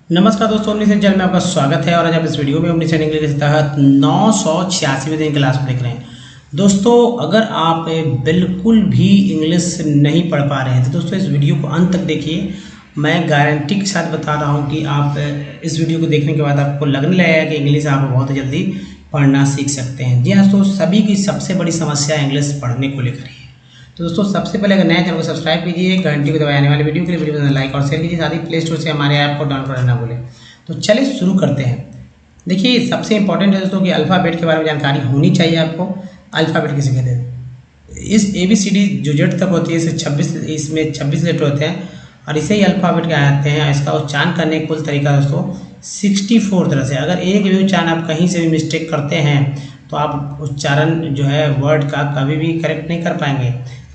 नमस्कार दोस्तों, ओमनीसेन चैनल में आपका स्वागत है। और आज आप इस वीडियो में ओमनीसेन इंग्लिश के तहत 986वें दिन क्लास में देख रहे हैं। दोस्तों, अगर आप बिल्कुल भी इंग्लिश नहीं पढ़ पा रहे हैं तो दोस्तों इस वीडियो को अंत तक देखिए। मैं गारंटी के साथ बता रहा हूं कि आप इस वीडियो को देखने के बाद आपको लगने लगेगा कि इंग्लिश आप बहुत जल्दी पढ़ना सीख सकते हैं। जी हाँ दोस्तों, सभी की सबसे बड़ी समस्या इंग्लिश पढ़ने को लेकर ही है। तो दोस्तों सबसे पहले अगर नया चैनल को सब्सक्राइब कीजिए, घंटी को दबाए आने वाले वीडियो के लिए वीडियो लाइक और शेयर कीजिए, साथ ही प्ले स्टोर से हमारे ऐप को डाउनलोड करना ना भूलें। तो चलिए शुरू करते हैं। देखिए सबसे इंपॉर्टेंट है दोस्तों कि अल्फ़ाबेट के बारे में जानकारी होनी चाहिए आपको। अल्फ़ाबेट किसे कहते हैं? इस ABCD जो जेड तक होती है इसमें 26 लेटर होते हैं और इसे ही अल्फ़ाबेट कहते हैं। इसका उच्चारण करने का कुल तरीका दोस्तों 64 तरह से। अगर एक भी उच्चारण आप कहीं से भी मिस्टेक करते हैं तो आप उच्चारण जो है वर्ड का कभी भी करेक्ट नहीं कर पाएंगे।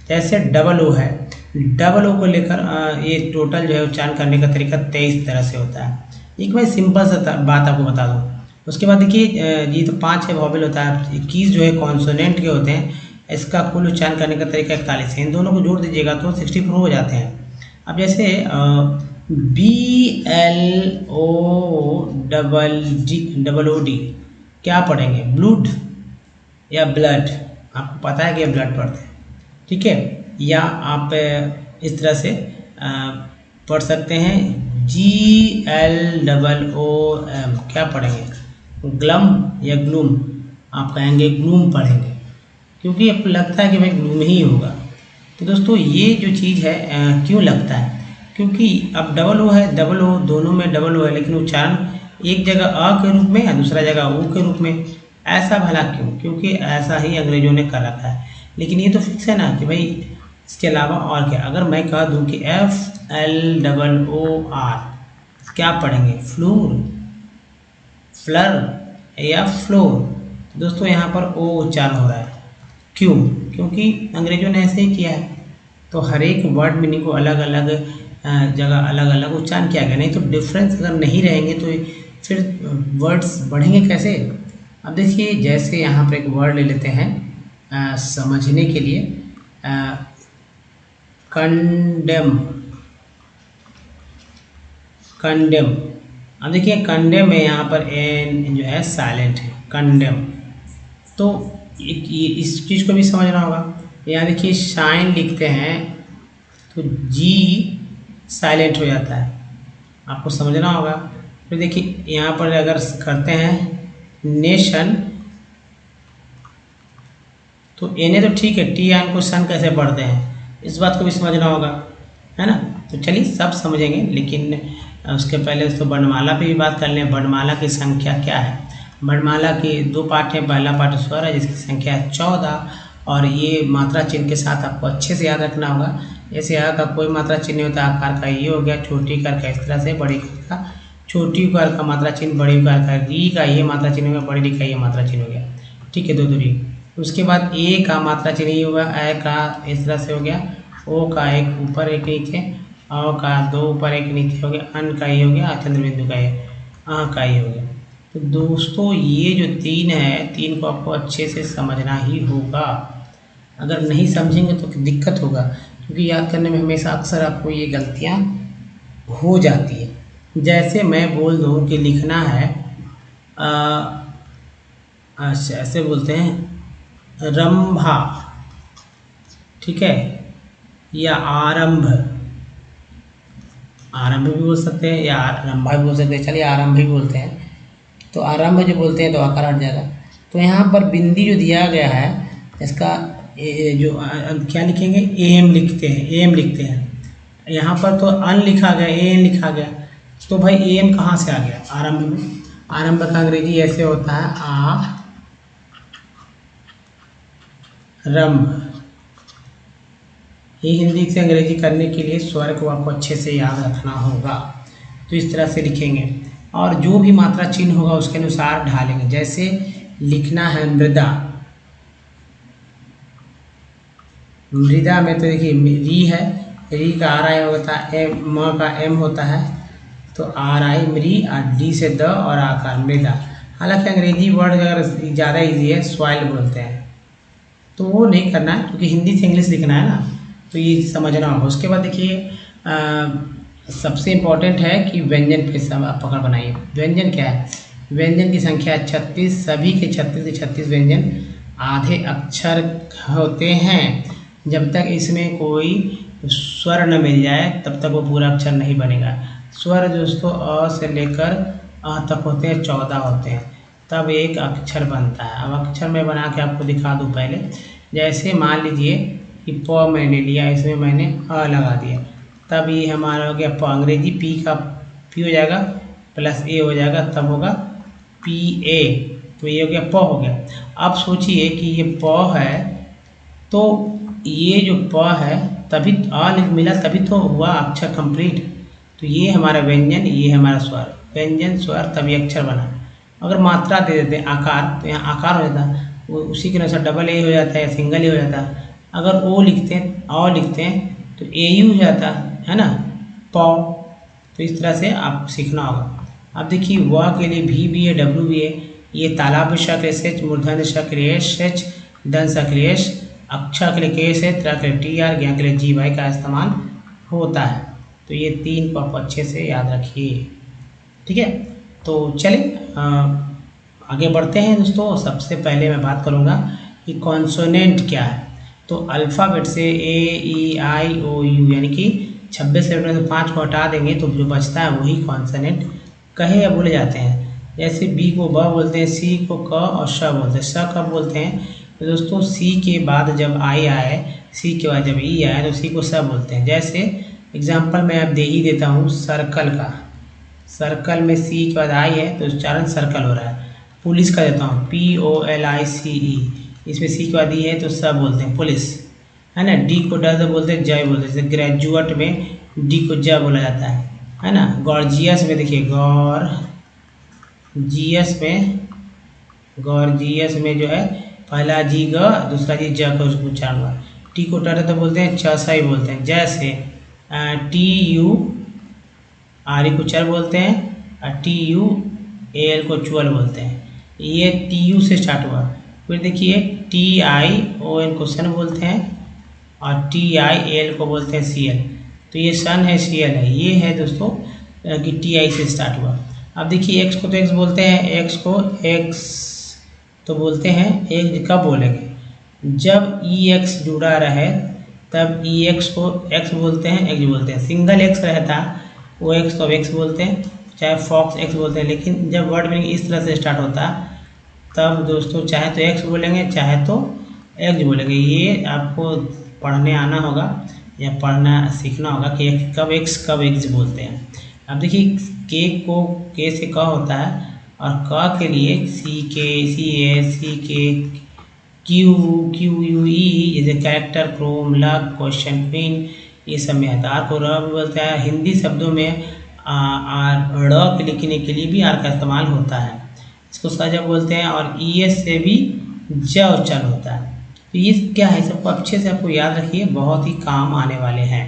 जैसे डबल ओ है, डबल ओ को लेकर ये टोटल जो है उच्चारण करने का तरीका 23 तरह से होता है। एक मैं सिंपल सा बात आपको बता दूं। उसके बाद देखिए ये तो 5 है वॉवेल होता है, 21 जो है कॉन्सोनेंट के होते हैं। इसका कुल उच्चारण करने का तरीका 41 है। इन दोनों को जोड़ दीजिएगा तो 64 हो जाते हैं। अब जैसे BLOOD क्या पढ़ेंगे? ब्लूड या ब्लड? आपको पता है कि ब्लड पढ़ते हैं, ठीक है। या आप इस तरह से पढ़ सकते हैं GLOOM। क्या पढ़ेंगे? ग्लम या ग्लूम? आप कहेंगे ग्लूम पढ़ेंगे, क्योंकि आपको लगता है कि भाई ग्लूम ही होगा। तो दोस्तों ये जो चीज़ है क्यों लगता है? क्योंकि अब डबल ओ है, डबल ओ दोनों में डबल ओ है, लेकिन उच्चारण एक जगह अ के रूप में या दूसरा जगह ऊ के रूप में। ऐसा भला क्यों? क्योंकि ऐसा ही अंग्रेजों ने कर रखा है। लेकिन ये तो फिक्स है ना कि भाई इसके अलावा और क्या। अगर मैं कह दूं कि FLOOR क्या पढ़ेंगे? फ्लूर, फ्लर या फ्लोर? दोस्तों यहाँ पर ओ उच्चारण हो रहा है। क्यों? क्योंकि अंग्रेजों ने ऐसे ही किया है। तो हर एक वर्ड मीनिंग को अलग अलग जगह अलग अलग उच्चारण किया गया। नहीं तो डिफरेंस अगर नहीं रहेंगे तो फिर वर्ड्स बढ़ेंगे कैसे? अब देखिए जैसे यहाँ पर एक वर्ड ले लेते हैं समझने के लिए, कंडेम। कंडेम, अब देखिए कंडेम में यहाँ पर एन जो है साइलेंट है, कंडेम। तो इस चीज़ को भी समझना होगा। यहाँ देखिए शाइन लिखते हैं तो जी साइलेंट हो जाता है, आपको समझना होगा। फिर देखिए यहाँ पर अगर करते हैं नेशन तो एने तो ठीक है, टी एन को सन कैसे पढ़ते हैं इस बात को भी समझना होगा, है ना। तो चलिए सब समझेंगे, लेकिन उसके पहले तो वर्णमाला पे भी बात कर लें। वर्णमाला की संख्या क्या है? वर्णमाला के 2 पार्ट हैं। पहला पार्ट स्वर है जिसकी संख्या है 14 और ये मात्रा चिन्ह के साथ आपको अच्छे से याद रखना होगा। जैसे यहाँ का कोई मात्रा चिन्ह नहीं होता, आकार का ये हो गया, छोटी कार का इस तरह से, बड़ी कार का, छोटी कार का मात्रा चिन्ह, बड़ी कार का री का ये मात्रा चिन्ह हो गया, बड़ी री का ये मात्रा चिन्ह हो गया, ठीक है, 2 दूरी। उसके बाद ए का मात्रा चिन्ह ही होगा, ए का इस तरह से हो गया, ओ का एक ऊपर एक नीचे, अ का 2 ऊपर एक नीचे हो गया, अन का ये हो गया, चंद्र बिंदु का ये, आ का ये हो गया। तो दोस्तों ये जो 3 है, 3 को आपको अच्छे से समझना ही होगा। अगर नहीं समझेंगे तो दिक्कत होगा, क्योंकि याद करने में हमेशा अक्सर आपको ये गलतियाँ हो जाती है। जैसे मैं बोल दूँ कि लिखना है अच्छा ऐसे बोलते हैं रंभा, ठीक है, या आरंभ। आरंभ भी बोल सकते हैं या रंभा भी बोल सकते हैं। चलिए आरंभ भी बोलते हैं। तो आरंभ जो बोलते हैं तो आकार हट जाएगा। तो यहाँ पर बिंदी जो दिया गया है इसका जो क्या लिखेंगे? एम लिखते हैं, एम लिखते हैं। यहाँ पर तो अन लिखा गया, एन लिखा गया, तो भाई एम कहाँ से आ गया? आरंभ में। आरंभ का अंग्रेजी ऐसे होता है आ रंभ। ये हिंदी से अंग्रेजी करने के लिए स्वर को आपको अच्छे से याद रखना होगा। तो इस तरह से लिखेंगे और जो भी मात्रा चिन्ह होगा उसके अनुसार ढालेंगे। जैसे लिखना है मृदा, मृदा में तो देखिए री है, री का आर आई होता है, एम म का एम होता है, तो आर आई मृ, और डी से द और आकार मृदा। हालांकि अंग्रेजी वर्ड अगर ज़्यादा इजी है, सॉइल बोलते हैं, तो वो नहीं करना है क्योंकि हिंदी से इंग्लिश लिखना है ना, तो ये समझना होगा। उसके बाद देखिए सबसे इम्पोर्टेंट है कि व्यंजन पे सब आप पकड़ बनाइए। व्यंजन क्या है? व्यंजन की संख्या 36, सभी के 36 के 36 व्यंजन आधे अक्षर होते हैं। जब तक इसमें कोई स्वर न मिल जाए तब तक वो पूरा अक्षर नहीं बनेगा। स्वर दोस्तों अ से लेकर अ तक होते हैं, 14 होते हैं, तब एक अक्षर बनता है। अब अक्षर मैं बना के आपको दिखा दूँ पहले। जैसे मान लीजिए कि प मैंने लिया, इसमें मैंने अ लगा दिया, तब ये हमारा हो गया प। अंग्रेजी पी का पी हो जाएगा प्लस ए हो जाएगा, तब होगा पी ए। तो ये हो गया प हो गया। अब सोचिए कि ये प है, तो ये जो प है तभी आ मिला, तभी तो हुआ अक्षर कंप्लीट। तो ये हमारा व्यंजन, ये हमारा स्वर। व्यंजन स्वर तभी अक्षर बना। अगर मात्रा दे देते हैं आकार, तो यहाँ आकार हो जाता है, वो उसी के अनुसार डबल ए हो जाता है या सिंगल ए हो जाता है। अगर ओ लिखते हैं, अ लिखते हैं तो ए यू हो जाता है ना, पौ। तो इस तरह से आप सीखना होगा। अब देखिए व के लिए भी है, डब्ल्यू भी है। ये तालाब शक्ल एच, मूर्धन्य शक्ल एच, दंत शक्ल एच, अक्षर के लिए केस है, त्रा के लिए टी आर, ज्ञा के लिए जी वाई का इस्तेमाल होता है। तो ये 3 को आप अच्छे से याद रखिए, ठीक है। तो चलिए आगे बढ़ते हैं दोस्तों। सबसे पहले मैं बात करूँगा कि कॉन्सोनेंट क्या है। तो अल्फ़ाबेट से ए ई आई ओ यू यानी कि 26 लेटर में से 5 को हटा देंगे तो जो बचता है वही कॉन्सोनेंट कहे या बोले जाते हैं। जैसे बी को ब बोलते हैं, सी को क और श बोलते हैं। श कब बोलते हैं? तो दोस्तों सी के बाद जब आई आए, सी के बाद जब ई आए तो सी को स बोलते हैं। जैसे एग्जाम्पल मैं अब दे ही देता हूँ सर्कल का। सर्कल में सी के बाद आई है तो उच्चारण सर्कल हो रहा है। पुलिस का देता हूँ POLICE, इसमें सी के बाद ई है तो स बोलते हैं पुलिस, है ना। डी को ड बोलते हैं, जय बोलते हैं। जैसे ग्रेजुएट में डी को ज बोला जाता है ना। गॉर्जियस में देखिए गॉर्जियस में जो है पहला जी ग, दूसरा जी ज का उच्चारण हुआ। टी को ट तो बोलते हैं, च सा ही बोलते हैं। जैसे TU आर को चर बोलते हैं और TUAL को चुअल बोलते हैं। ये TU से स्टार्ट हुआ। फिर देखिए TION को सन बोलते हैं और TIAL को बोलते हैं CL। तो ये सन है, CL है। ये है दोस्तों कि TI से स्टार्ट हुआ। अब देखिए एक्स को तो एक्स बोलते हैं, एक्स को एक्स तो बोलते हैं। एक कब बोलेंगे? जब EX जुड़ा रहे तब EX को एक्स बोलते हैं, एक्स बोलते हैं। सिंगल एक्स रहता वो एक्स तो एक्स बोलते हैं, चाहे फॉक्स एक्स बोलते हैं। लेकिन जब वर्ड मीनिंग इस तरह से स्टार्ट होता तब दोस्तों चाहे तो एक्स बोलेंगे चाहे तो एक्स बोलेंगे। ये आपको पढ़ने आना होगा या पढ़ना सीखना होगा कि कब एक्स बोलते हैं। अब देखिए के को के से क होता है और क के लिए CK QUE, जैसे कैरेक्टर, क्रोम, लग, क्वेश्चन, पिन, ये सब में आता है। आर को र भी बोलते हैं। हिंदी शब्दों में र के लिखने के लिए भी आर का इस्तेमाल होता है, इसको सजा बोलते हैं। और ES से भी ज उच्चारण होता है। तो ये क्या है, सबको अच्छे से आपको याद रखिए, बहुत ही काम आने वाले हैं।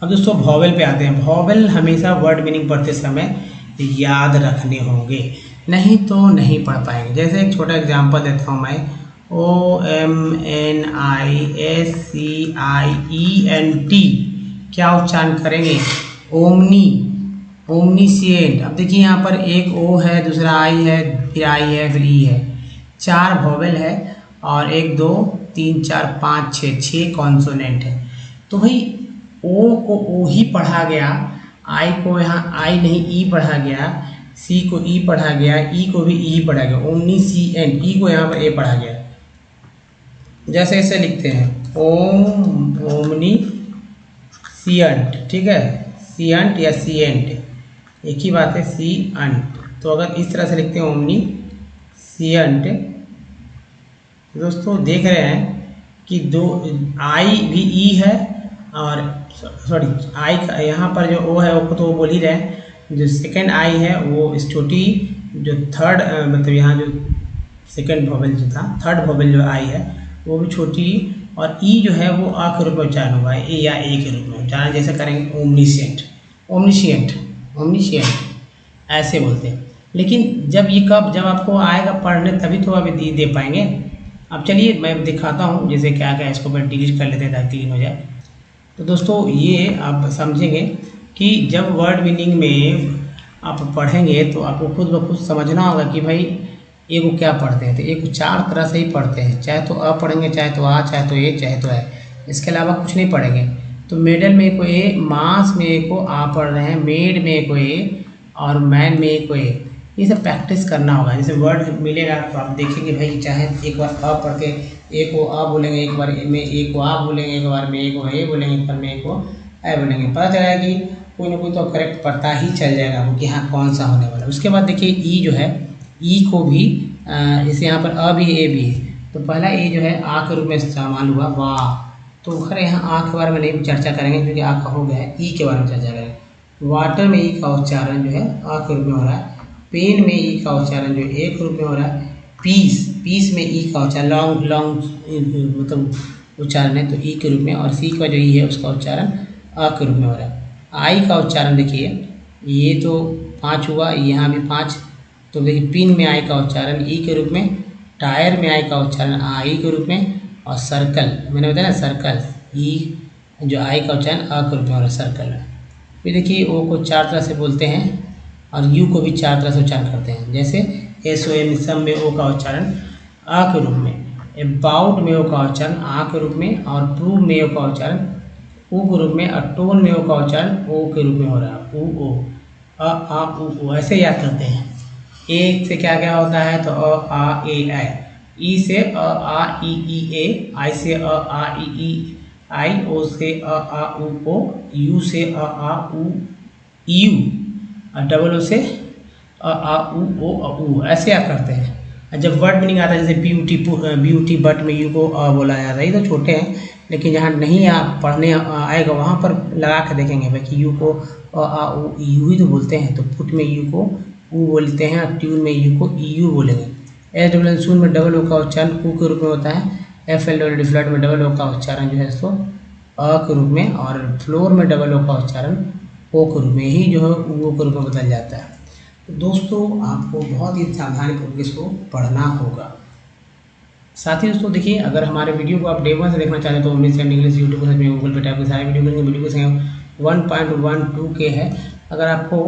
अब दोस्तों वॉवेल पे आते हैं। वॉवेल हमेशा वर्ड मीनिंग पढ़ते समय याद रखने होंगे, नहीं तो नहीं पढ़ पाएंगे। जैसे एक छोटा एग्जांपल देता हूँ मैं, OMNISCIENT क्या उच्चारण करेंगे? ओमनीसिएंट। अब देखिए यहाँ पर एक ओ है, दूसरा आई है, फिर आई है, फिर ई है। 4 वॉवेल है और 1 2 3 4 5 6 कॉन्सोनेंट है। तो भाई ओ को ओ ही पढ़ा गया, आई को यहाँ आई नहीं ई पढ़ा गया, सी को ई पढ़ा गया, ई को भी ई पढ़ा गया। ओमनीसिएंट, ई को यहाँ पर ए पढ़ा गया। जैसे ऐसे लिखते हैं ओमनीसिएंट, ठीक है। सिएंट या सिएंट एक ही बात है, सिएंट। तो अगर इस तरह से लिखते हैं ओमनीसिएंट, दोस्तों देख रहे हैं कि दो आई भी ई है और सॉरी आई का यहाँ पर जो ओ है वो तो वो बोल ही रहे हैं। जो सेकंड आई है वो इस छोटी, जो थर्ड मतलब यहाँ जो सेकंड वॉवेल जो था, थर्ड वॉवेल जो आई है वो भी छोटी, और ई जो है वो आ के रूप में उच्चारण हुआ है, ए या ए के रूप में उच्चारण जैसे करेंगे ओमनीसिएंट ऐसे बोलते हैं। लेकिन जब आपको आएगा पढ़ने तभी तो अभी दे पाएंगे। अब चलिए मैं दिखाता हूँ जैसे क्या क्या, इसको मैं डिलीट कर लेते हैं ताकि क्लीन हो जाए। तो दोस्तों ये आप समझेंगे कि जब वर्ड मीनिंग में आप पढ़ेंगे तो आपको खुद ब खुद समझना होगा कि भाई ए को क्या पढ़ते हैं। तो ए को चार तरह से ही पढ़ते हैं, चाहे तो अ पढ़ेंगे, चाहे तो आ, चाहे तो ए, चाहे तो है, इसके अलावा कुछ नहीं पढ़ेंगे। तो मेडल में ए को ए, मास में ए को आ पढ़ रहे हैं, मेड में ए को ए और मैन में ए को ए। ये सब प्रैक्टिस करना होगा। जैसे वर्ड मिलेगा तो आप देखेंगे भाई, चाहे एक बार अ पढ़ के ए को अ बोलेंगे, एक बार में ए को आ बोलेंगे, एक बार में ए को ए बोलेंगे, एक बार में ए को ए बोलेंगे, पता चलेगा कि कोई ना कोई तो करेक्ट पता ही चल जाएगा आपको कि हाँ कौन सा होने वाला। उसके बाद देखिए ई जो है, ई को भी जैसे यहाँ पर अ भी ए भी है, तो पहला ए जो है आ के रूप में इस्तेमाल हुआ, वाह। तो खैर यहाँ आ के बारे में नहीं चर्चा करेंगे क्योंकि आ का हो गया है, ई के बारे में चर्चा करेंगे। वाटर में ई का उच्चारण जो है आ के रूप में हो रहा है। पेन में ई का उच्चारण जो है ए के रूप में हो रहा है। पीस, पीस में ई का उच्चारण लॉन्ग लॉन्ग मतलब उच्चारण है तो ई के रूप में, और सी का जो ई है उसका उच्चारण अ के रूप में हो रहा है। आई का उच्चारण देखिए, ये तो 5 हुआ, यहाँ भी 5, तो देखिए पिन में आई का उच्चारण ई के रूप में, टायर में आई का उच्चारण आई के रूप में, और सर्कल मैंने बताया ना सर्कल, ई जो आई का उच्चारण अ के रूप में हो रहा है सर्कल में। फिर देखिए ओ को 4 तरह से बोलते हैं और यू को भी 4 तरह से उच्चारण करते हैं। जैसे एस ओ एम सम में ओ का उच्चारण आ के रूप में, अबाउट में ओ का उच्चारण आ के रूप में, और प्रूव में ओ का उच्चारण ऊ के रूप में, और टोन में ओ का उच्चारण ओ के रूप में हो रहा है, ऊ ओ, अ आ ऊ ओ, ऐसे याद करते हैं। ए से क्या क्या होता है तो अ आ ए आई, ई से अ आ ई ए, आई से अ आ ई आई, ओ से अ आ ऊ ओ, यू से अ आ ऊ यू, और डबल ओ से अ आ ऊ ओ अ ऊ, ऐसे याद करते हैं। जब वर्ड मीनिंग आता है जैसे ब्यूटी, ब्यूटी बट में यू को अ बोला जाता है, ये तो छोटे हैं, लेकिन जहाँ नहीं आप पढ़ने आएगा वहाँ पर लगा के देखेंगे भाई कि यू को अ आ ऊ यू ही तो बोलते हैं, तो पुट में यू को ऊ बोलते हैं, और ट्यून में यू को यू बोलेंगे। एस डबल एन सून में डबल ओ का उच्चारण ऊ के रूप में होता है। F L double D flat में डबल ओ का उच्चारण जो है इसको अ के रूप में, और फ्लोर में डबल ओ का उच्चारण ओ के रूप में ही जो है ऊ के रूप में बदल जाता है। तो दोस्तों आपको बहुत ही सावधानीपूर्वक इसको पढ़ना होगा। साथ ही दोस्तों देखिए, अगर हमारे वीडियो को आप डे 1 से देखना चाहते हैं तो उम्मीद से इंग्लिश यूट्यूब पर गूगल पे टाइप के सारे वीडियो करेंगे। वीडियो को संख्या 1.12 के है। अगर आपको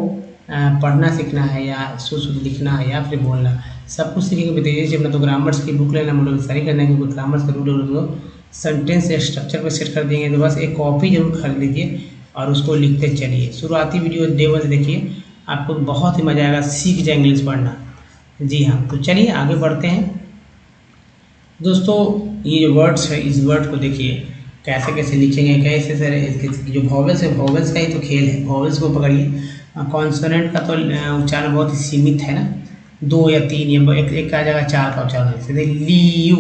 पढ़ना सीखना है या शुद्ध लिखना है या फिर बोलना, सब कुछ सीखेंगे तेजी से। अपना तो ग्रामर्स की बुक लेना मोटिवेशन करना है, क्योंकि ग्रामर्स का रूल सेंटेंस स्ट्रक्चर पर सेट कर देंगे, तो बस एक कॉपी जरूर खरीद लीजिए और उसको लिखते चलिए। शुरुआती वीडियो डे 1 से देखिए, आपको बहुत ही मजा आएगा, सीख जाए इंग्लिश पढ़ना। जी हाँ, तो चलिए आगे बढ़ते हैं। दोस्तों ये जो वर्ड्स है, इस वर्ड को देखिए कैसे कैसे लिखेंगे, कैसे सर इसके जो वॉवेल्स है, वॉवेल्स का ही तो खेल है। वॉवेल्स को पकड़िए, कॉन्सोनेंट का तो उच्चारण बहुत ही सीमित है ना, 2 या 3 या एक आ जाएगा 4 का उच्चारण। जैसे देखिए लियू,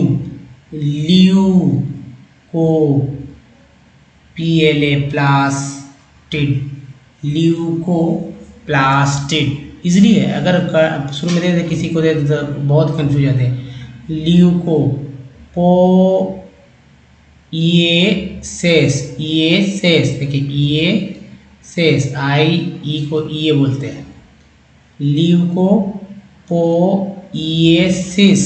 लियू को PLA plastid, leuco plastid easily है। अगर शुरू में दे किसी को दे तो बहुत कंफ्यूज जाते हैं। ल्यूको पो ये सेस, ये सेस, देखिए ये सेस, आई ई को ये बोलते हैं। ल्यूको पो ये सिस,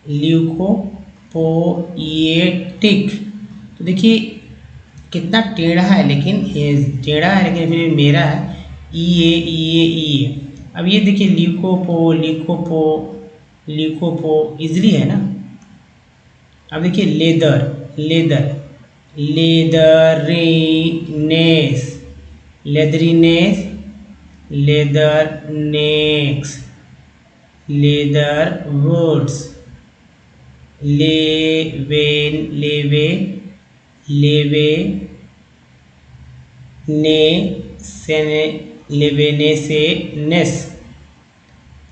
ल्यूको पो ये टिक। तो देखिए कितना टेढ़ा है, लेकिन टेढ़ा है लेकिन फिर मेरा है, ई ए। अब ये देखिए ल्यूकोपो, ल्यूकोपो, ल्यूकोपो इजली है ना। अब देखिए leather, leather, leatheriness, leatheriness, leathernecks, leather woods, leaven, leave, लेवे ने सेने, लेवेने से नेस,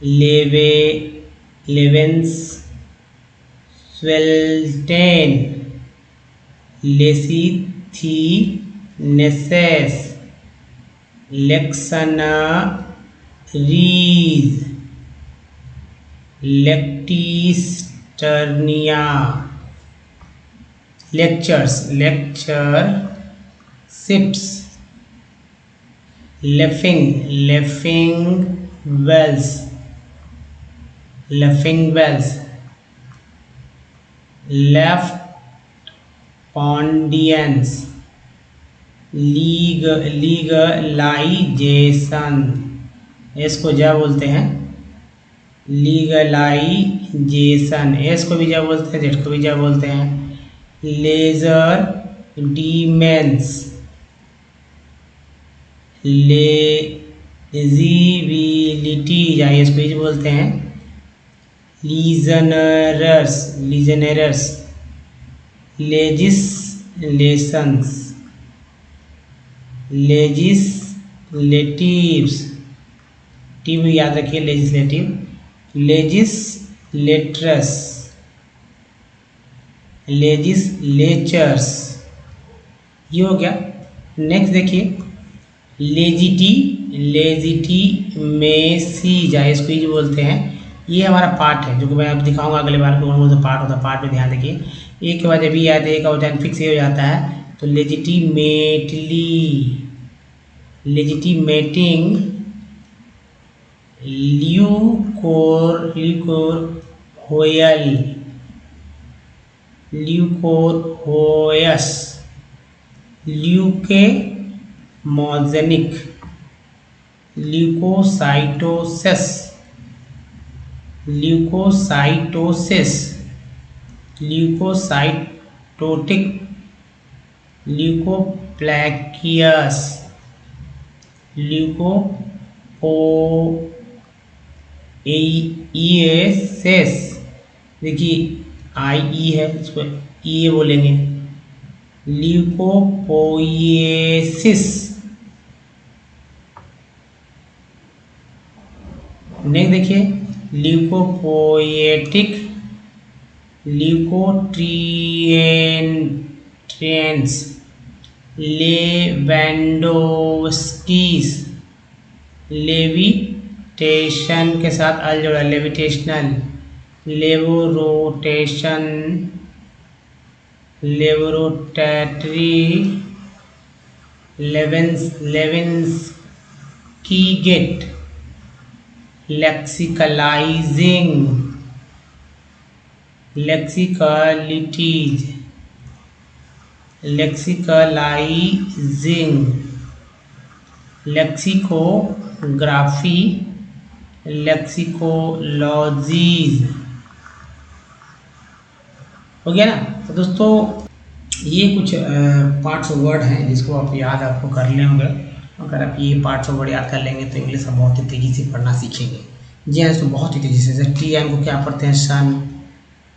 लेवे लेवेंस, स्वेल्टेन, लेसी थी नेसेस, लेक्सना रीज, लेक्टिस्टर्निया, लेक्चर्स, लेक्चर शिप्स, लेफिंग, लेफिंग वेल्स, लेफिंग वेल्स, लेफ्ट पॉन्डियंस, लीगलाइजेशन, इसको क्या बोलते हैं, लीगलाइजेशन। एस को भी क्या बोलते हैं, जेड को भी क्या बोलते हैं, लेजर डीमेंस, लेजिबिलिटी, या इसको भी बोलते हैं लीजनरस, लेजिस्लेशंस, लेजिस्लेटिव्स, टीव याद रखिए, लेजिस्लेटिव, लेजिस्लेटर्स, लेजिस्लेचर्स, ये हो गया। नेक्स्ट देखिए लेजिटिमेसी, या इसको ही बोलते हैं, ये हमारा पार्ट है जो कि मैं अब दिखाऊंगा अगले बार को, कौन सा पार्ट होता है। पार्ट पे ध्यान देखिए, एक के बाद जब भी याद एक होता है फिक्स हो जाता है, तो लेजिटिमेटिंग ल्यूकोरहोयस, ल्यूकेमोजेनिक, ल्यूकोसाइटोसिस, ल्यूकोसाइटोटिक, ल्यूकोप्लैकियस, ल्यूकोपोइएसिस, देखिए आई ई है, इसको ई बोलेंगे, ल्यूकोपोइएसिस। नेक्स्ट देखिए ल्यूकोपोएटिक, ल्यूकोट्रिएंट्रेंस, लेवेंडोस्कीस, लेविटेशन के साथ अल जोड़ा, लेविटेशनल, लेवोरोटेशन, लेवोरोटेटरी, लेवेंस्कीगेट, लेक्सिकलाइजिंग, लेक्सिकलिटीज, लेक्सिकलाइजिंग, लेक्सिकोग्राफी, लेक्सिकोलॉजीज, हो गया ना। तो दोस्तों ये कुछ पार्ट्स ऑफ वर्ड हैं जिसको आप याद आपको कर ले होंगे। अगर आप ये पार्ट्स ऑफ वर्ड याद कर लेंगे तो इंग्लिश आप बहुत ही तेज़ी से पढ़ना सीखेंगे। जी हाँ, इसको बहुत ही तेज़ी से, जैसे टी एन को क्या पढ़ते हैं, सन,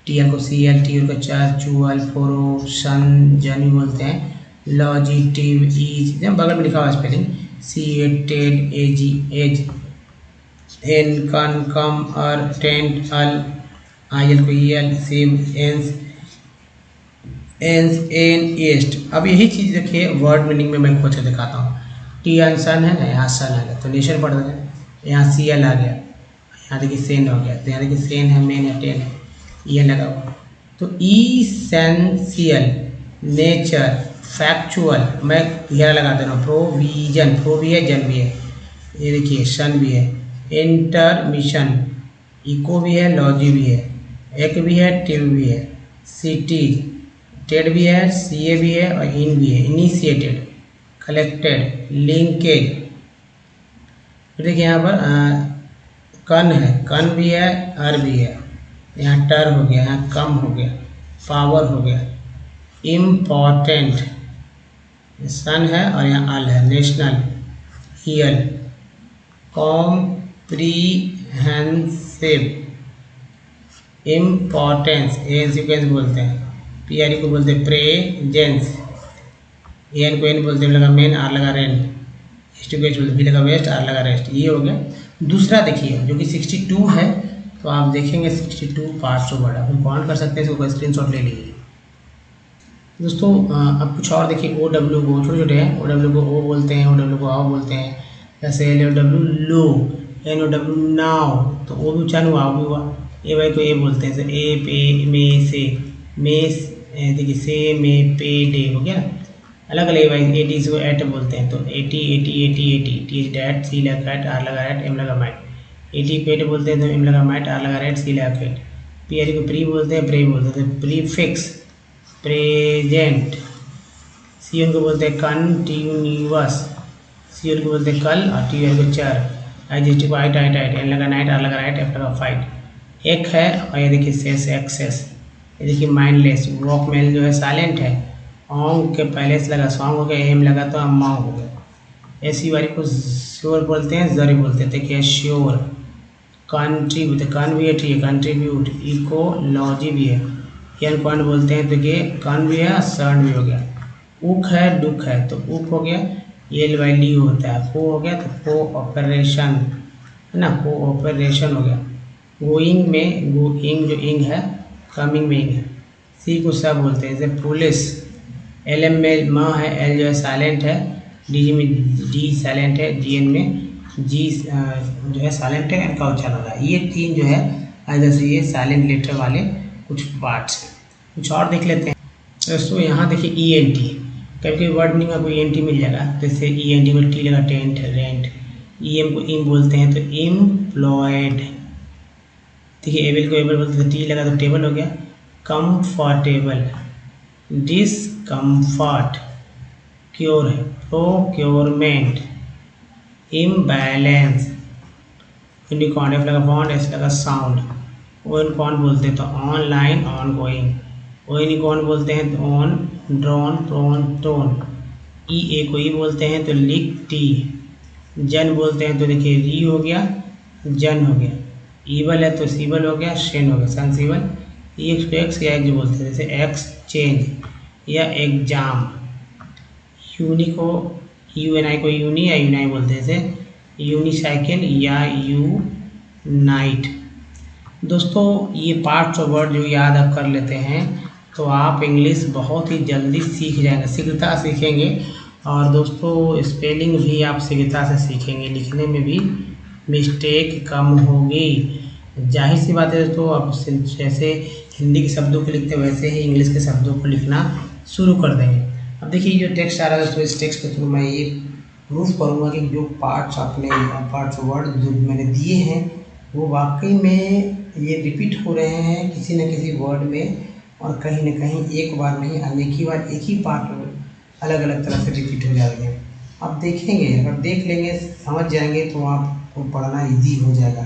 टी एन को सी एल, टी एल को चार, चूअल, फोरो, सन, जन बोलते हैं, लॉजिटिव, ईज, बगल में लिखा हुआ स्पेलिंग, सी ए टेड, ए जी एज, एन कन कम, अर टेंट, अल, आई एल को ई एल, सेम, एंस, एंस, एन, एस्ट। अब यही चीज़ देखिए वर्ड मीनिंग में मैं खोज कर दिखाता हूँ। टी एन सन है ना, यहाँ सन आ गया तो नेशन पढ़ देंगे, यहाँ सी एल आ गया, यहाँ देखिए सेन हो गया, तो यहाँ देखिए सेन है, मेन है, टेन है, ये लगा हुआ। तो इसेंशियल, नेचर, फैक्चुअल, मैं यह लगा दे रहा हूँ, प्रोविजन, प्रो भी है, जन भी है, ये देखिए सन भी है, इंटरमिशन, इको भी है, लॉजी भी है, एक भी है, टिव भी है, सिटीज, टेड भी है, सी ए भी है और इन भी है, इनिशिएटेड, कलेक्टेड, लिंकेज। फिर देखिए यहाँ पर कन है, कन भी है, अर भी है, यहाँ टर हो गया, यहाँ कम हो गया, पावर हो गया, इम्पॉर्टेंट, सन है और यहाँ अल है, नेशनल, ईयल, कॉम्प्रीहेंसिव, इम्पॉर्टेंस, ए सीक्वेंस बोलते हैं, पी आर ई को बोलते हैं प्रेजेंस, ए एन को एन बोलते हैं, लगा मेन, आर लगा रेन, एस टू वेस्ट बोलते, बी लगा वेस्ट, आर लगा रेस्ट। ये हो गया। दूसरा देखिए जो कि 62 है, तो आप देखेंगे 62 पार्ट्स ऑफ वर्ड, हम काउंट कर सकते हैं, इसको स्क्रीनशॉट ले लीजिए दोस्तों। अब कुछ और देखिए, ओ डब्ल्यू को छोटे छोटे हैं, ओ डब्ल्यू को ओ बोलते हैं, ओ डब्ल्यू को आओ बोलते हैं, जैसे L O W low, N O W now, तो ओ भी उच्चारण हुआ, भी हुआ, ए वाई को ए बोलते हैं, जैसे ए पे, में से, में देखिए, से, में, पे, डे, हो गया। अलग अलग वाइज, ए टी को एट बोलते हैं, तो A T, A T, A T, A T, T H that, C लगा एट, आर लगा एट, एम लगा मैट, एटी पेट बोलते हैं, तो एम लगा मैट, आर लगा एट, सी लगा एट, पी आर को प्री बोलते हैं, प्रे बोलते हैं, प्रीफिक्स, प्रेजेंट, सी एन को बोलते हैं कंटिन्यूअस, सी एन को बोलते हैं कल और टी एन को चर, एडजेक्टिव आइट आइट आइट, एन लगा नाइट, आर लगा राइट, एफ लगा फाइट। एक है और ये देखिए सेस एक्सेस, ये देखिए माइंडलेस, वॉक मेल जो है साइलेंट है, ऑंग के पहले से लगा सॉन्ग हो गया, एम लगा तो अमाउंट हो गया। ऐसी वाली को श्योर बोलते हैं, जरी बोलते हैं। देखिए श्योर, कंट्रीब्यूट, कन भी है ठीक है, कंट्रीब्यूट, इकोलॉजी भी है, एन कौन बोलते हैं तो ये कन भी है, सर्न भी हो गया। उक है दुख है तो उक हो गया, एल वाई डी होता है, को हो गया तो को ऑपरेशन है ना, को ऑपरेशन हो गया। गोइंग में गोइंग जो इंग है, कमिंग में इंग है। सी को सब बोलते हैं, जैसे पुलिस, एल एम में म है, एल जो है साइलेंट है, डी में डी साइलेंट है, जी एन में जी जो है साइलेंट है, एन का उच्चारण हो रहा है। ये तीन जो है जैसे ये साइलेंट लेटर वाले कुछ पार्ट्स हैं। कुछ और देख लेते हैं दोस्तों। यहाँ देखिए ई एन टी, कभी कभी वर्ड मीनिंग आपको ई एन टी मिल जाएगा, जैसे ई एन टी में टी लगा टेंट, रेंट। ई एम को इम बोलते हैं तो एम्प्लॉयड। देखिए एबल को एबल बोलते हैं, टी लगा तो टेबल हो गया। कंफर्टेबल, डिसकम्फर्ट, क्योर है, प्रोक्योरमेंट, इम्बैलेंस, यूनिकॉर्न, एफ लगा बॉन्ड, एस लगा साउंड। ओ यूनिकॉर्न बोलते हैं तो online, ongoing. O unicorn बोलते हैं तो on, drawn, prone, tone. E A को ई बोलते हैं तो लिक, टी। जन बोलते हैं तो देखिए री हो गया, जन हो गया। ईवल है तो सीवल हो गया, शेन हो गया, सेंसिबल। ई एक्स को एक्स या एक्स बोलते हैं, जैसे एक्सचेंज या एग्जाम। यूनी को यू एन आई को यूनी या यूनाई बोलते हैं, जैसे यूनिसाइकिल या यूनाइट। दोस्तों ये पार्ट्स ऑफ वर्ड जो याद आप कर लेते हैं तो आप इंग्लिश बहुत ही जल्दी सीख जाएंगे, शीघ्रता सीखेंगे। और दोस्तों स्पेलिंग भी आप शीघ्रता से सीखेंगे, लिखने में भी मिस्टेक कम होगी। जाहिर सी बात है दोस्तों, आप जैसे हिंदी के शब्दों को लिखते हैं वैसे ही इंग्लिश के शब्दों को लिखना शुरू कर देंगे। अब देखिए जो टेक्स्ट आ रहा है दोस्तों, इस टेक्स्ट के थ्रू मैं ये प्रूफ करूँगा कि जो पार्ट्स आपने पार्ट्स वर्ड जो मैंने दिए हैं वो वाकई में ये रिपीट हो रहे हैं किसी न किसी वर्ड में, और कहीं ना कहीं एक बार नहीं अनेक ही बार एक ही पार्ट अलग अलग तरह से रिपीट हो जा रहे हैं। आप देखेंगे, अगर देख लेंगे समझ जाएंगे तो आपको पढ़ना ईजी हो जाएगा।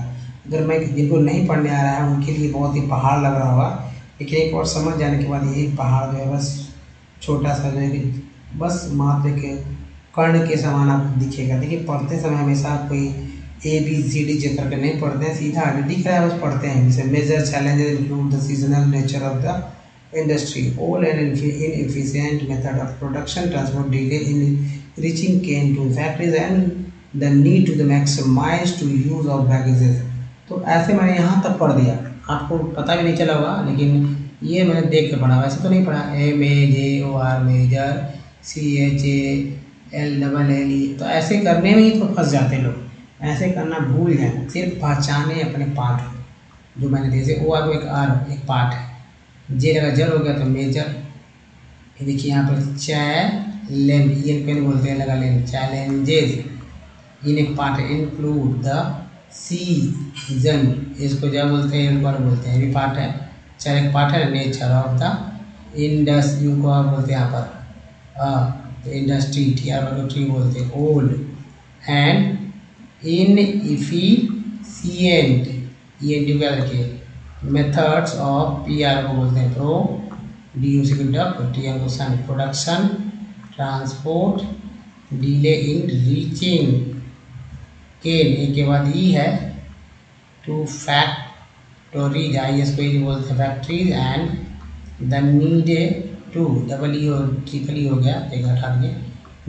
अगर मैं जिनको नहीं पढ़ने आ रहा है उनके लिए बहुत ही पहाड़ लग रहा होगा, लेकिन एक और समझ जाने के बाद यही पहाड़ जो है बस छोटा सा जो है कि बस मात्र के कर्ण के समान आपको दिखेगा। देखिए पढ़ते समय हमेशा कोई A B C D J करके नहीं पढ़ते हैं, सीधा आगे दिख रहा है बस पढ़ते हैं। जैसे major challenges include the seasonal nature of the industry, all an inefficient method of production, transport delay in reaching cane to factories and the need to the maximize to use of baggages। तो ऐसे मैंने यहाँ तक पढ़ दिया, आपको पता भी नहीं चला होगा, लेकिन ये मैंने देख के पढ़ा, वैसे तो नहीं पढ़ा। M A J O R major, C H A L double L E, तो ऐसे करने में ही तो फंस जाते हैं लोग, ऐसे करना भूल जाए। सिर्फ पहचाने अपने पार्ट जो मैंने दिए, जैसे ओ आर को एक आर एक पार्ट है, जे लगा जर हो गया तो मेजर। ये देखिए यहाँ पर चैलेंज, ये पेन बोलते हैं लगा लेन, चैलेंजेस इन एक पार्ट है। इंक्लूड द सीजन, इसको जब बोलते हैं एक बार बोलते हैं, ये पार्ट है। चार एक पार्ट है, नेचर ऑफ द इंडस्ट्री को आप बोलते हैं यहाँ पर इंडस्ट्री, टी आर को ट्री बोलते हैं। ओल्ड एंड इनएफिशिएंट, ये डिवेल के मेथड्स ऑफ पी आर को बोलते हैं प्रो, डी यू सी को डक, टी एम को sun, production, transport, delay in reaching, can A के बाद ई है, टू फैक्टरीज, आई एस को ई बोलते हैं factories, and the need to, double E और ट्रिपल ई हो गया, एक हटा दिए,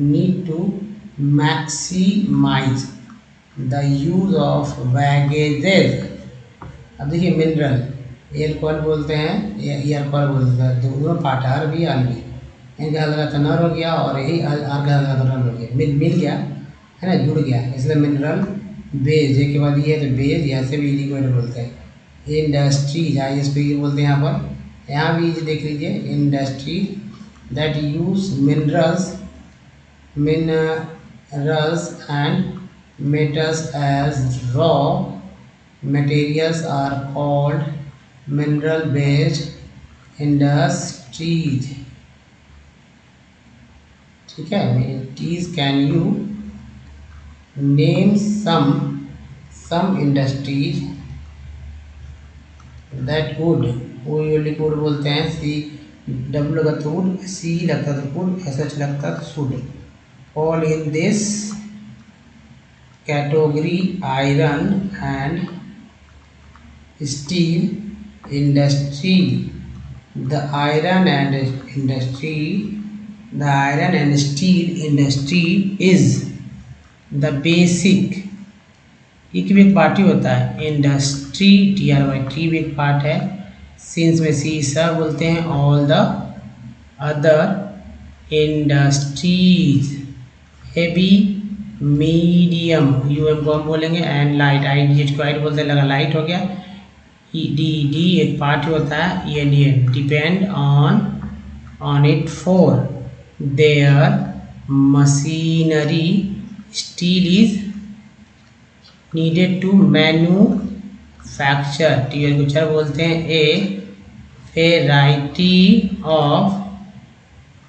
need to maximize the use of baggages. अब देखिए मिनरल, एल कॉल बोलते हैं, एयर कॉल बोलते हैं, दोनों पार्ट आर भी आर भी, इनका लगा तो नर हो गया और यही आर का लगा तो रन हो गया, मिल गया है ना, जुड़ गया, इसलिए मिनरल। बेज के बाद ये तो बेज, यहाँ से भी लिक्विड बोलते हैं। इंडस्ट्रीज, आई एस पी बोलते हैं यहाँ पर, यहाँ भी देख लीजिए, industry that use minerals and metals as raw materials are called mineral based industries। ठीक है, it is can you name some industries that would, वो यूजली वुड बोलते हैं, सी डब्ल्यू लगता है वुड, सी लगता है वुड, एस एच लगता है should, all in this category iron and steel industry. The iron and steel industry is the basic, एक भी एक पार्ट ही होता है, इंडस्ट्री TRY भी एक पार्ट है, सिंस में सी सब बोलते हैं, all the other industries, heavy medium UM को हम बोलेंगे, एंड लाइट IGH को लाइट बोलते हैं, लगा लाइट हो गया, डी एक पार्ट होता है, ENDN depend on it for their machinery, steel is needed to manufacture, TR बोलते हैं, a variety of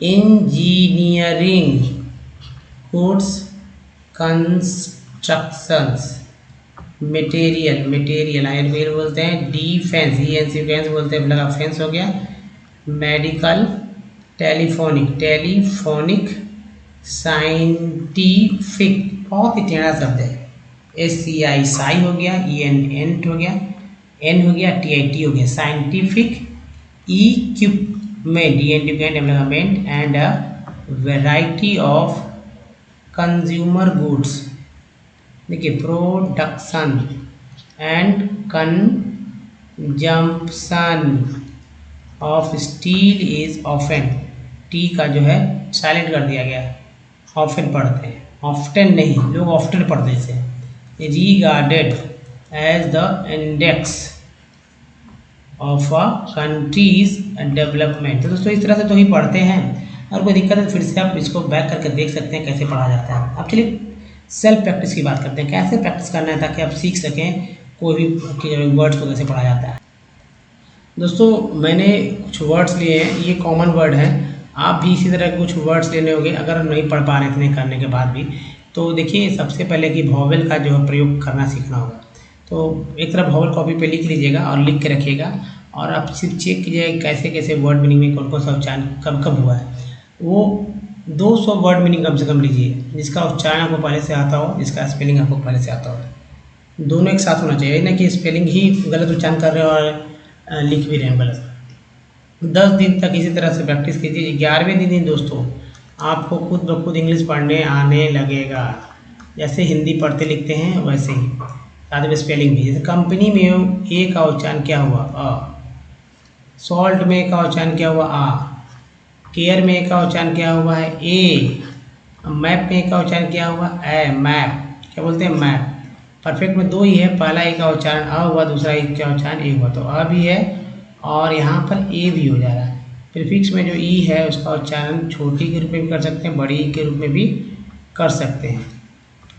engineering goods constructions, material आयुर्वेद बोलते हैं, डिफेंस ENC बोलते हैं, लगा फेंस हो गया, मेडिकल, टेलीफोनिक, साइंटिफिक, बहुत ही टेढ़ा शब्द है, SCI साई हो गया, ENT हो गया, N हो गया, TIT हो गया, scientific, equipment development and a variety of consumer goods, देखिए production and consumption of steel is often, T का जो है साइलेंट कर दिया गया, ऑफन पढ़ते हैं, ऑफ्टन नहीं, लोग ऑफ्टन पढ़ते हैं इसे, regarded as the index of a country's development. तो दोस्तों इस तरह से तो ही पढ़ते हैं, और कोई दिक्कत है फिर से आप इसको बैक करके देख सकते हैं कैसे पढ़ा जाता है। अब चलिए सेल्फ प्रैक्टिस की बात करते हैं, कैसे प्रैक्टिस करना है ताकि आप सीख सकें कोई भी वर्ड्स को कैसे पढ़ा जाता है। दोस्तों मैंने कुछ वर्ड्स लिए हैं, ये कॉमन वर्ड हैं, आप भी इसी तरह कुछ वर्ड्स लेने होंगे अगर नहीं पढ़ पा रहे इतने करने के बाद भी। तो देखिए सबसे पहले कि वॉवेल का जो है प्रयोग करना सीखना होगा, तो एक तरफ वॉवेल कॉपी पे लिख लीजिएगा और लिख के रखिएगा, और आप सिर्फ चेक कीजिएगा कैसे कैसे वर्ड मीनिंग में कौन कौन सा उच्चारण कब कब हुआ है। वो 200 वर्ड मीनिंग कम से कम लीजिए, जिसका उच्चारण आपको पहले से आता हो, जिसका स्पेलिंग आपको पहले से आता हो, दोनों एक साथ होना चाहिए, ना कि स्पेलिंग ही गलत उच्चारण कर रहे हो और लिख भी रहे हैं गलत। 10 दिन तक इसी तरह से प्रैक्टिस कीजिए। 11वें दिन दोस्तों आपको खुद ब खुद इंग्लिश पढ़ने आने लगेगा, जैसे हिंदी पढ़ते लिखते हैं वैसे ही, साथ में स्पेलिंग भी। जैसे कंपनी में ए का उच्चारण क्या हुआ, अ, सॉल्ट में का उच्चारण क्या हुआ, आ, केयर में का उच्चारण क्या हुआ है, ए, मैप में का उच्चारण क्या हुआ, ए, मैप, क्या बोलते हैं, मैप। परफेक्ट में 2 ही है, पहला ए का उच्चारण अ हुआ, दूसरा ए का उच्चारण ए हुआ, तो अ भी है और यहाँ पर ए भी हो जा रहा है। प्रीफिक्स में जो ई है उसका उच्चारण छोटी के रूप में भी कर सकते हैं, बड़ी के रूप में भी कर सकते हैं।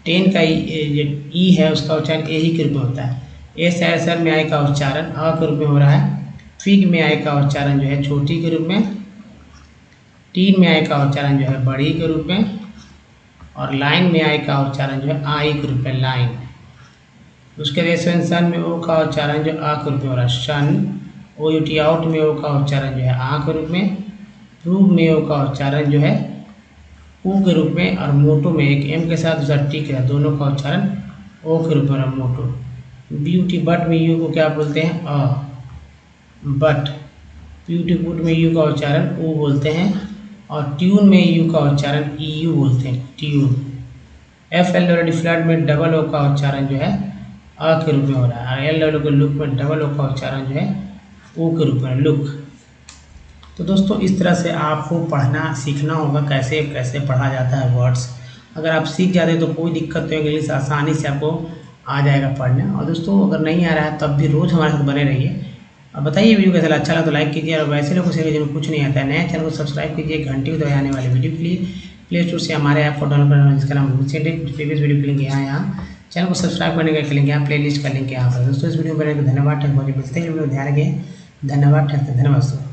10 का ई है उसका उच्चारण ए ही के रूप में होता है। एस में आई का उच्चारण अ के रूप में हो रहा है। फिग में आई का उच्चारण जो है छोटी के रूप में, टीन में आई का उच्चारण जो है बड़ी के रूप में, और लाइन में आई का उच्चारण जो है आई के रूप में, लाइन। उसके बाद सन में ओ का उच्चारण जो आ के रूप में हो रहा है, शन। ओ यू टी आउट में ओ का उच्चारण जो है आ के रूप में, प्रूव में ओ का उच्चारण जो है ऊ के रूप में, और मोटो में एक एम के साथ दूसरा टी के साथ, दोनों का उच्चारण ओ के रूप में, मोटो। ब्यूटी बट में यू को क्या बोलते हैं, अ, बट। ब्यूटीफुल में यू का उच्चारण ऊ बोलते हैं, और ट्यून में यू का उच्चारण ई यू बोलते हैं, tune. F L W flat में डबल ओ का उच्चारण जो है अ के रूप में हो रहा है, एल डब्ल्यू के लुक में डबल ओ का उच्चारण जो है ओ के रूप में, लुक। तो दोस्तों इस तरह से आपको पढ़ना सीखना होगा, कैसे कैसे पढ़ा जाता है वर्ड्स। अगर आप सीख जाते हैं तो कोई दिक्कत नहीं, इंग्लिश आसानी से आपको आ जाएगा पढ़ने। और दोस्तों अगर नहीं आ रहा है तब भी रोज़ हमारे साथ बने रहिए, और बताइए वीडियो कैसा लगा, अच्छा लगा तो लाइक कीजिए, और वैसे लोगों से जिनको कुछ नहीं आता है नए चैनल को सब्सक्राइब कीजिए, घंटी को दबाए आने वाले वीडियो के लिए प्ले स्टोर से हमारे ऐप को डाउनलोड करना, जिसका नाम प्रीवियस वीडियो के लिंक यहाँ चैनल को सब्सक्राइब करने का लिंक यहाँ, प्ले लिस्ट का लिंक यहाँ पर। दोस्तों इस वीडियो में बने धन्यवाद, मिलते हैं ध्यान रखिए, धन्यवाद, धन्यवाद।